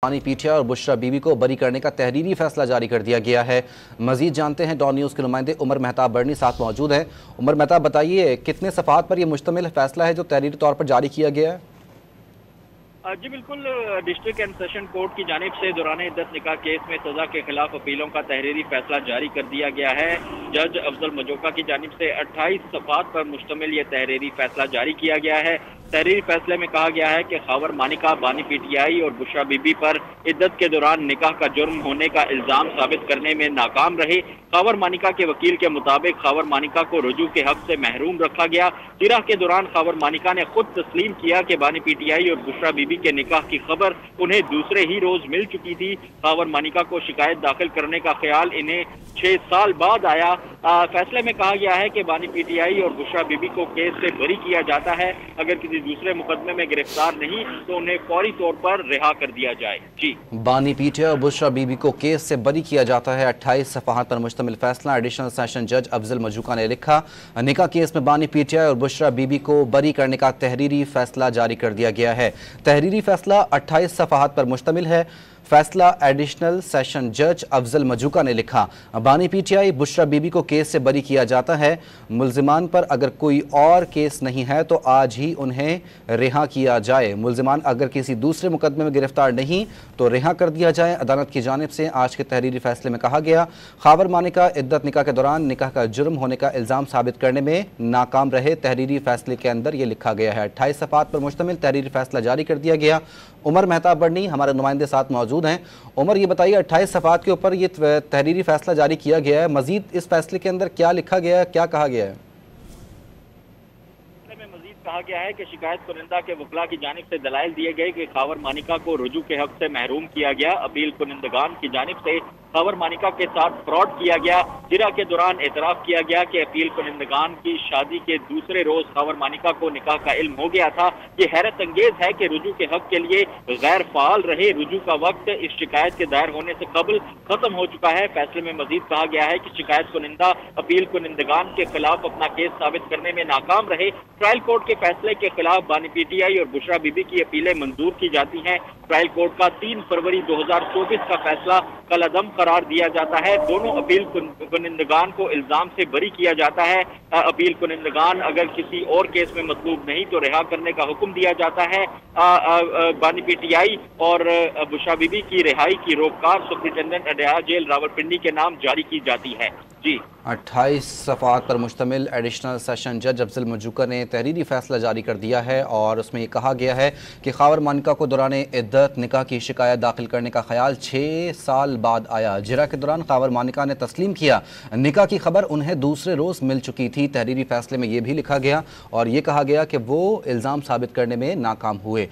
बानी पीठिया और बुशरा बीबी को बरी करने का तहरीरी फैसला जारी कर दिया गया है। मजीद जानते हैं डॉन न्यूज़ के नुमाइंदे उमर मेहताब बर्नी साथ मौजूद हैं। उमर मेहताब, बताइए कितने सफ़ात पर यह मुश्तमिल फैसला है जो तहरीरी तौर पर जारी किया गया है? जी बिल्कुल, डिस्ट्रिक्ट एंड सेशन कोर्ट की जानिब से दौरान इद्दत निकाह केस में सजा के खिलाफ अपीलों का तहरीरी फैसला जारी कर दिया गया है। जज अफजल मजोका की जानिब से 28 सफ़ात पर मुश्तमिल ये तहरीरी फैसला जारी किया गया है। तहरीरी फैसले में कहा गया है कि खावर मानिका बानी पीटीआई और बुशरा बीबी पर इद्दत के दौरान निकाह का जुर्म होने का इल्जाम साबित करने में नाकाम रहे। खावर मानिका के वकील के मुताबिक खावर मानिका को रुजू के हक से महरूम रखा गया। जिरह के दौरान खावर मानिका ने खुद तस्लीम किया कि बानी पीटीआई और बुशरा बीबी के निकाह की खबर उन्हें दूसरे ही रोज मिल चुकी थी। खावर मानिका को शिकायत दाखिल करने का ख्याल इन्हें 6 साल बाद आया। फैसले में कहा गया है कि बानी पीटीआई और बुशरा बीबी को केस से बरी किया जाता है। अगर किसी दूसरे मुकदमे में गिरफ्तार नहीं तो उन्हें फौरी तौर पर रिहा कर दिया जाए। जी, बानी पीठिया और बुशरा बीबी को केस से बरी किया जाता है। 28 सफ़ात पर मुश्तमिल फैसला एडिशनल सेशन जज अफजल मजूका ने लिखा। निकाह केस में बानी पीठिया और बुशरा बीबी को बरी करने का तहरीरी फैसला जारी कर दिया गया है। तहरीरी फैसला 28 सफ़ात पर मुश्तमिल है। फैसला एडिशनल सेशन जज अफजल मजूका ने लिखा। बानी पीटीआई बुशरा बीबी को केस से बरी किया जाता है। मुल्जिमान पर अगर कोई और केस नहीं है तो आज ही उन्हें रिहा किया जाए। मुल्जिमान अगर किसी दूसरे मुकदमे में गिरफ्तार नहीं तो रिहा कर दिया जाए। अदालत की जानिब से आज के तहरीरी फैसले में कहा गया, खावर मानिका इद्दत निकाह के दौरान निकाह का जुर्म होने का इल्ज़ाम साबित करने में नाकाम रहे। तहरीरी फैसले के अंदर यह लिखा गया है। 28 सफ़ात पर मुश्तमिल तहरीरी फैसला जारी कर दिया गया। उमर मेहताब बर्नी हमारे नुमाइंदे साथ मौजूद हैं। उमर, ये बताइए 28 सफ़ात के ऊपर ये तहरीरी फैसला जारी किया गया है। मजीद इस फैसले के अंदर क्या लिखा गया है, क्या कहा गया है? मजीद कहा गया है कि शिकायत कुनिंदा के वकला की जानिब से दलाइल दिए गए कि खावर मानिका को रुजू के हक से महरूम किया गया। अपील कुनिंदगान की जानिब से खावर मानिका के साथ फ्रॉड किया गया। जिरा के दौरान एतराफ़ किया गया कि अपील कुनिंदगान की शादी के दूसरे रोज खावर मानिका को निकाह का इल्म हो गया था। ये हैरत अंगेज है कि रुजू के हक के लिए गैर फाल रहे। रुजू का वक्त इस शिकायत के दायर होने से कबल खत्म हो चुका है। फैसले में मजीद कहा गया है कि शिकायत कुनिंदा अपील कुनिंदगान के खिलाफ अपना केस साबित करने में नाकाम रहे। ट्रायल कोर्ट के फैसले के खिलाफ बानी पीटीआई और बुशरा बीबी की अपीलें मंजूर की जाती हैं। ट्रायल कोर्ट का 3 फरवरी 2024 का फैसला कलअदम करार दिया जाता है। दोनों अपील कुनिंदगान को इल्जाम से बरी किया जाता है। अपील कुनिंदगान अगर किसी और केस में मतलूब नहीं तो रिहा करने का हुक्म दिया जाता है। बानी पीटीआई और बुशरा बीबी की रिहाई की रोककार सुप्रिंटेंडेंट अडयार जेल रावलपिंडी के नाम जारी की जाती है। जी, 28 सफ़ात पर मुश्तमिल एडिशनल सेशन जज अफजल मजूका ने तहरीरी फैसला जारी कर दिया है और उसमें ये कहा गया है कि खावर मानिका को दौरान इद्दत निकाह की शिकायत दाखिल करने का ख्याल 6 साल बाद आया। जिरा के दौरान खावर मानिका ने तस्लीम किया निकाह की खबर उन्हें दूसरे रोज़ मिल चुकी थी। तहरीरी फैसले में यह भी लिखा गया और ये कहा गया कि वो इल्ज़ाम साबित करने में नाकाम हुए।